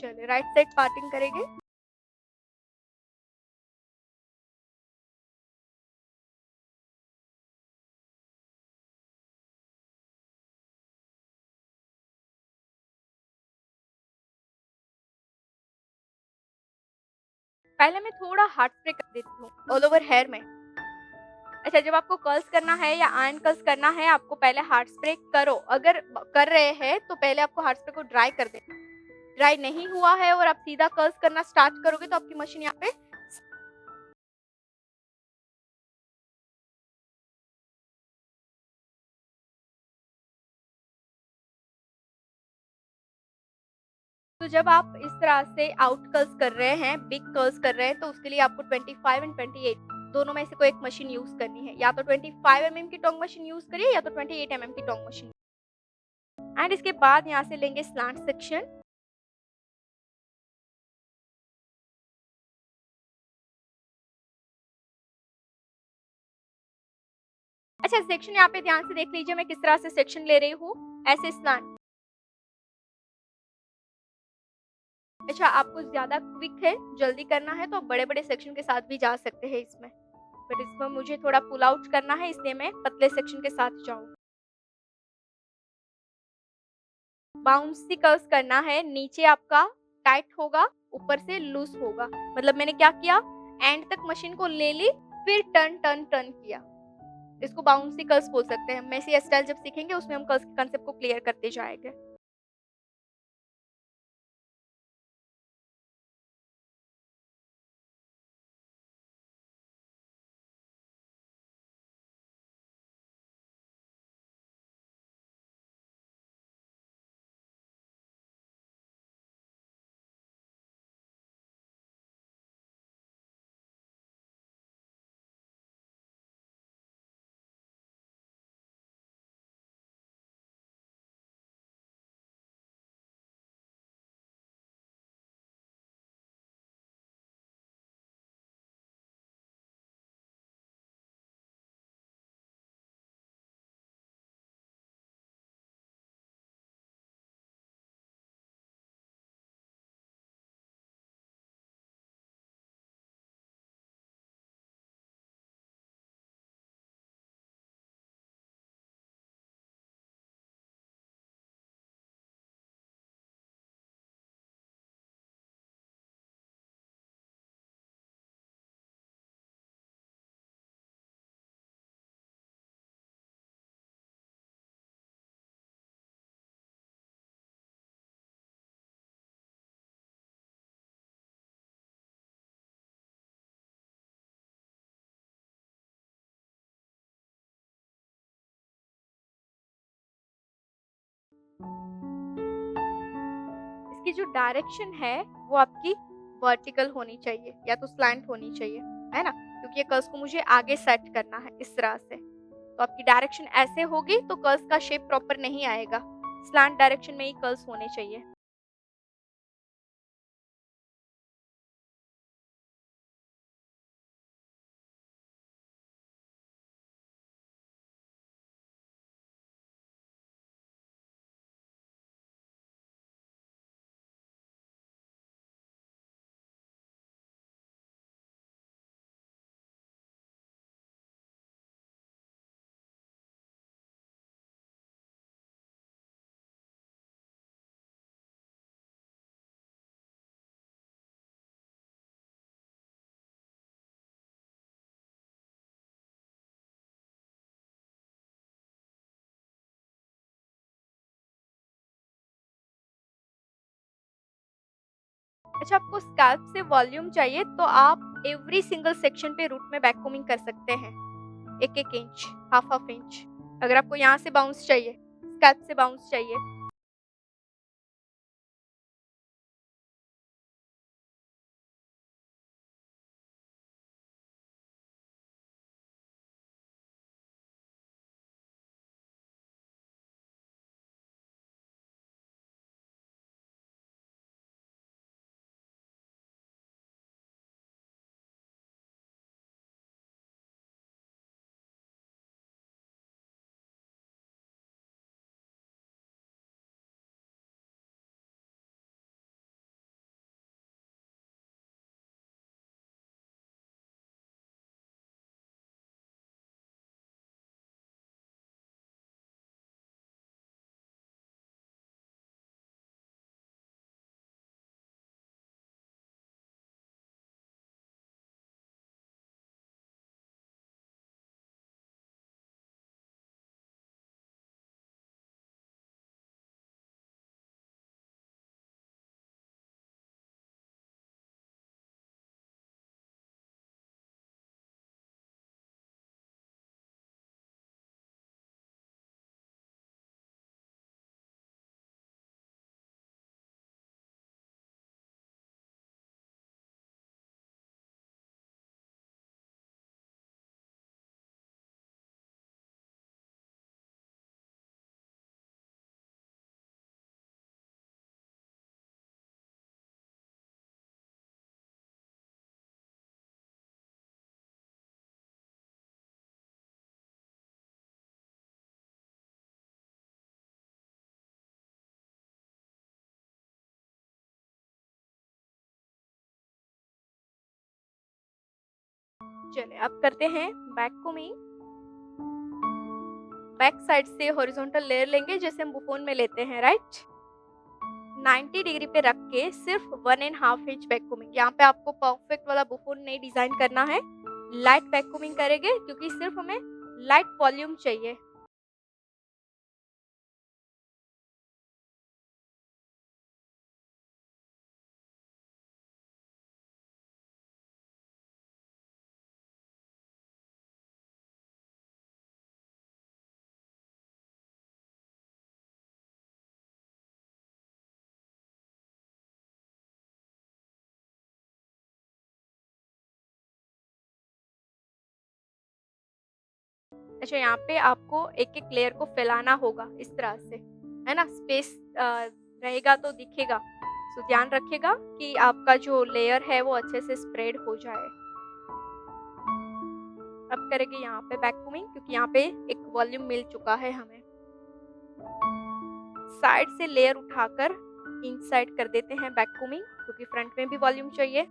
चलिए right side parting करेंगे। पहले मैं थोड़ा हार्ड स्प्रे कर देती हूँ ऑल ओवर हेयर में। अच्छा, जब आपको कर्ल्स करना है या आयरन कर्ल्स करना है, आपको पहले हार्ड स्प्रे करो। अगर कर रहे हैं तो पहले आपको हार्ड स्प्रे को ड्राई कर देना। ड्राई नहीं हुआ है और आप सीधा कर्ल्स करना स्टार्ट करोगे तो आपकी मशीन यहाँ पे तो जब आप इस तरह से आउट कर्ल्स कर रहे हैं, बिग कर्ल्स कर रहे हैं, तो उसके लिए आपको 25 एंड 28 दोनों में से कोई एक मशीन यूज़ करनी है। या तो 25 की टोंग मशीन यूज़ करिए या तो 28 की टोंग मशीन। एंड इसके बाद यहाँ से लेंगे स्लांट सेक्शन। अच्छा, सेक्शन यहाँ पे ध्यान से देख लीजिए मैं किस तरह से सेक्शन ले रही हूँ, ऐसे स्लांट। अच्छा, आपको ज़्यादा क्विक है, जल्दी करना है तो आप बड़े-बड़े सेक्शन के साथ भी जा सकते हैं इसमें। बट इसमें मुझे थोड़ा पुल आउट करना है इसलिए मैं पतले सेक्शन के साथ जाऊँगी। बाउंसी कर्ल्स करना है, नीचे आपका टाइट होगा, ऊपर से लूज़ होगा। मतलब मैंने क्या किया, एंड तक मशीन को ले ली, फिर टर्न, टर्न, टर्न किया। इसको बाउंसी कर्ल्स बोल सकते हैं। मेसी हेयर स्टाइल जब सीखेंगे उसमें हम कर्ल्स के कांसेप्ट को क्लियर करते जाएँगे। इसकी जो डायरेक्शन है वो आपकी वर्टिकल होनी चाहिए या तो स्लैंट होनी चाहिए, है ना? क्योंकि ये कर्व्स को मुझे आगे सेट करना है इस तरह से। तो आपकी डायरेक्शन ऐसे होगी तो कर्व्स का शेप प्रॉपर नहीं आएगा। स्लैंट डायरेक्शन में ही कर्व्स होने चाहिए। अच्छा, आपको स्कैल्प से वॉल्यूम चाहिए तो आप एवरी सिंगल सेक्शन पे रूट में बैक कोमिंग कर सकते हैं। 1-1 इंच, हाफ-हाफ इंच। अगर आपको यहाँ से बाउंस चाहिए, स्कैल्प से बाउंस चाहिए चलिए अब करते हैं वैक्यूमिंग। बैक साइड से हॉरिजॉन्टल लेयर लेंगे जैसे हम बुफोन में लेते हैं, राइट? 90 डिग्री पे रख के सिर्फ 1 एंड हाफ इंच वैक्यूमिंग। यहाँ पे आपको परफेक्ट वाला बुफोन नहीं डिजाइन करना है, लाइट वैक्यूमिंग करेंगे क्योंकि सिर्फ हमें लाइट वॉल्यूम चाहिए। अच्छा, यहाँ पे आपको एक-एक लेयर को फैलाना होगा इस तरह से, है ना? स्पेस रहेगा तो दिखेगा। सो ध्यान रखिएगा कि आपका जो लेयर है वो अच्छे से स्प्रेड हो जाए। अब करेंगे यहाँ पे वैक्यूमिंग क्योंकि यहाँ पे एक वॉल्यूम मिल चुका है हमें। साइड से लेयर उठाकर इनसाइड कर देते हैं वैक्यूमिंग क्योंकि फ्रंट में भी वॉल्यूम चाहिए।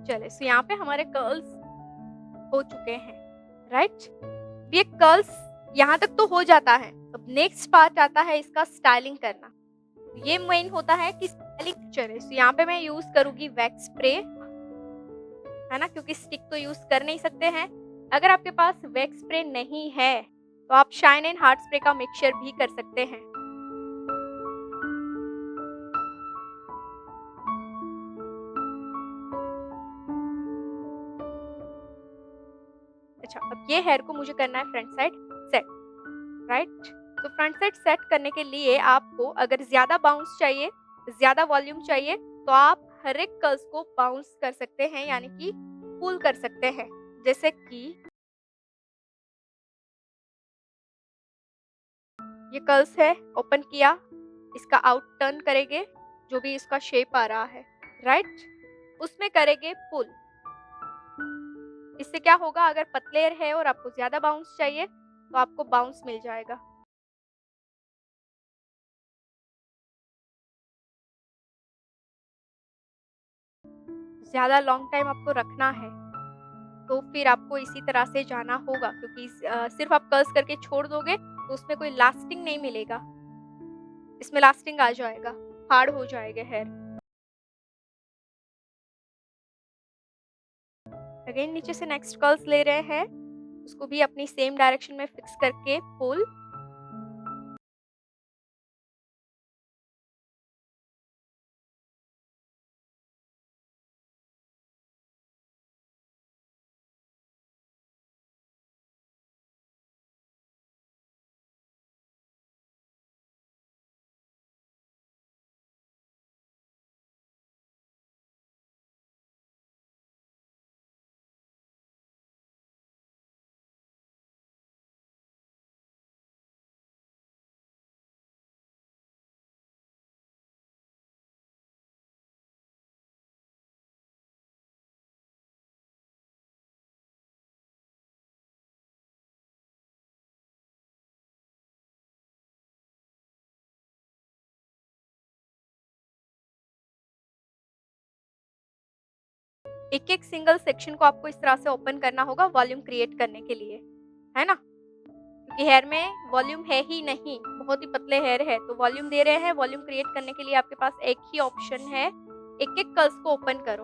चले सो यहाँ पे हमारे कर्ल्स हो चुके हैं, राइट? ये कर्ल्स यहाँ तक तो हो जाता है। अब नेक्स्ट पार्ट आता है इसका स्टाइलिंग करना। ये मेन होता है कि स्टाइलिंग चले सो यहाँ पे मैं यूज़ करूँगी वैक्स स्प्रे, है ना? क्योंकि स्टिक तो यूज़ कर नहीं सकते हैं। अगर आपके पास वैक्स स्प्रे नहीं है, तो आप शाइन एंड हार्ड स्प्रे का मिक्सचर भी कर सकते हैं। अच्छा, अब ये हेयर को मुझे करना है फ्रंट साइड सेट, राइट? तो फ्रंट साइड सेट करने के लिए आपको अगर ज़्यादा बाउंस चाहिए, ज़्यादा वॉल्यूम चाहिए, तो आप हर एक कर्ल्स को बाउंस कर सकते हैं, यानी कि पुल कर सकते हैं। जैसे कि ये कर्ल्स है, ओपन किया, इसका आउट टर्न करेंगे, जो भी इसका शेप आ रहा है, राइट? उसमें करेंगे पुल। इससे क्या होगा, अगर पतले है और आपको ज़्यादा बाउंस चाहिए, तो आपको बाउंस मिल जाएगा। ज़्यादा लॉन्ग टाइम आपको रखना है, तो फिर आपको इसी तरह से जाना होगा, क्योंकि सिर्फ़ आप कर्ल्स करके छोड़ दोगे, तो उसमें कोई लास्टिंग नहीं मिलेगा। इसमें लास्टिंग आ जाएगा, हार्ड हो जाएगा हेयर। अगेन नीचे से नेक्स्ट कर्ल्स ले रहे हैं, उसको भी अपनी सेम डायरेक्शन में फिक्स करके पुल। एक-एक सिंगल सेक्शन को आपको इस तरह से ओपन करना होगा वॉल्यूम क्रिएट करने के लिए, है ना? क्योंकि हेयर में वॉल्यूम है ही नहीं, बहुत ही पतले हेयर है, तो वॉल्यूम दे रहे हैं, वॉल्यूम क्रिएट करने के लिए आपके पास एक ही ऑप्शन है, एक-एक कर्ल्स को ओपन करो।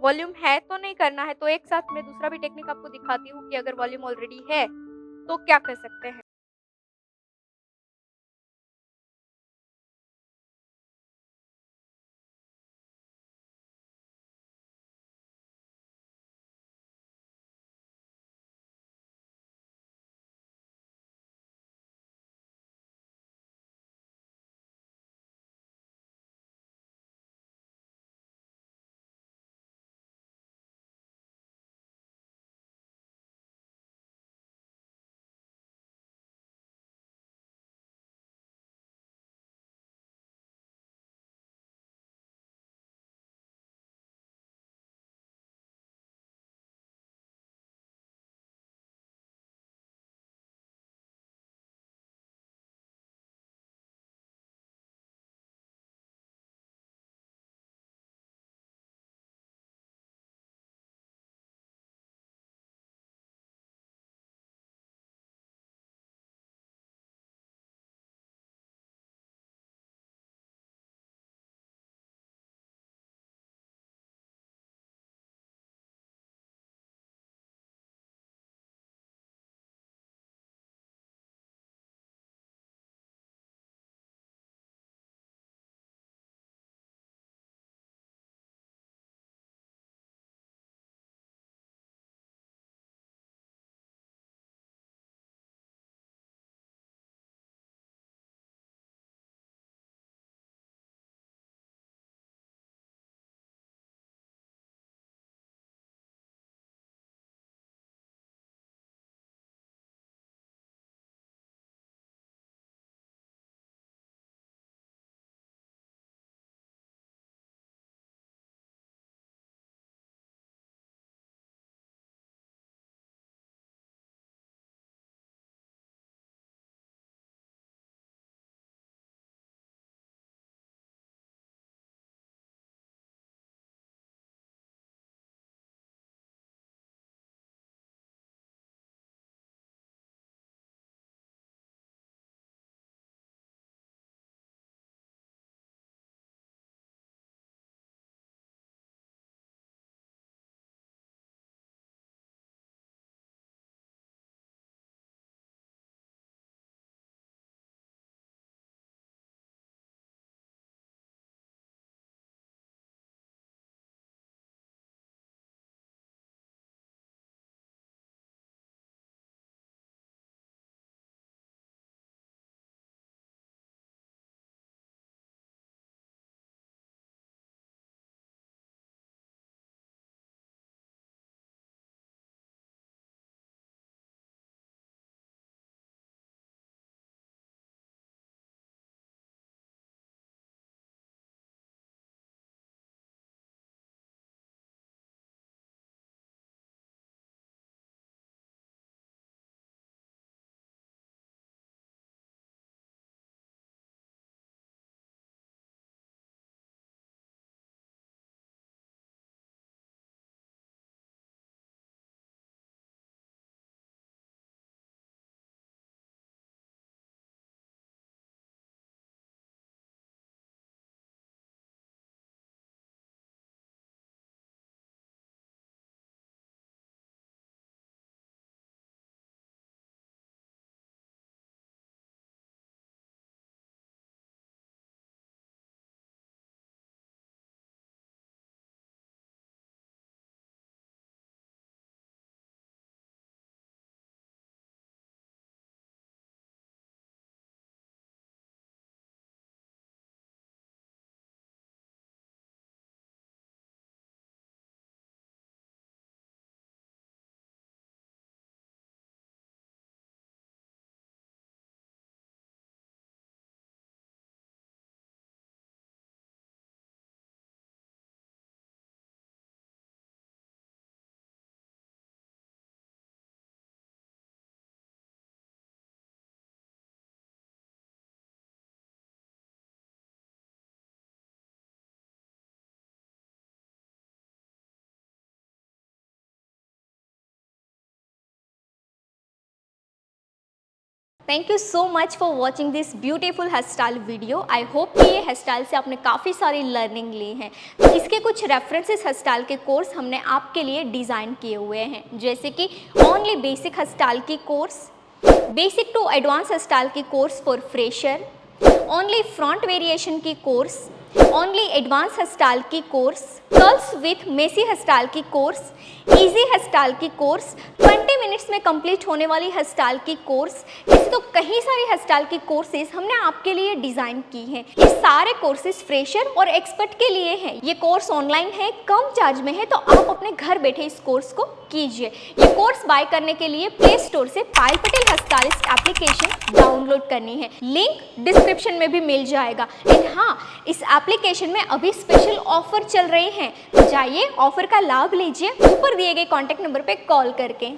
वॉल्यूम है तो नहीं करना है, तो एक साथ मैं दूसरा भी टेक्निक आपको दिखाती हूँ कि अगर वॉल्यूम ऑलरेडी है, तो क्या कर सकते हैं। Thank you so much for watching this beautiful hair style video. I hope कि ये हेयर स्टाइल से आपने काफ़ी सारी लर्निंग ली है। तो इसके कुछ रेफरेंसेस हेयर स्टाइल के कोर्स हमने आपके लिए डिज़ाइन किए हुए हैं, जैसे कि ओनली बेसिक हेयर स्टाइल की course, basic to advance hair style की course for fresher, only front variation की course, only advance hair style की course, curls with messy hair style की कोर्स, इजी हेयर स्टाइल की course, 20 minutes में complete होने वाली hair style की course. ऐसे तो कई सारी हेयर स्टाइल की कोर्सेज हमने आपके लिए डिज़ाइन की हैं। ये सारे कोर्सेज फ्रेशर और एक्सपर्ट के लिए हैं। ये कोर्स ऑनलाइन है, कम चार्ज में है, तो आप अपने घर बैठे इस कोर्स को कीजिए। ये कोर्स बाय करने के लिए प्ले स्टोर से Payal Patel hair stylist application download करनी है, लिंक डिस्क्रिप्शन में भी मिल जाएगा। एंड हाँ, इस एप्लीकेशन में अभी स्पेशल ऑफर चल रहे हैं, तो जाइए ऑफर का लाभ लीजिए ऊपर दिए गए कॉन्टैक्ट नंबर पे कॉल करके।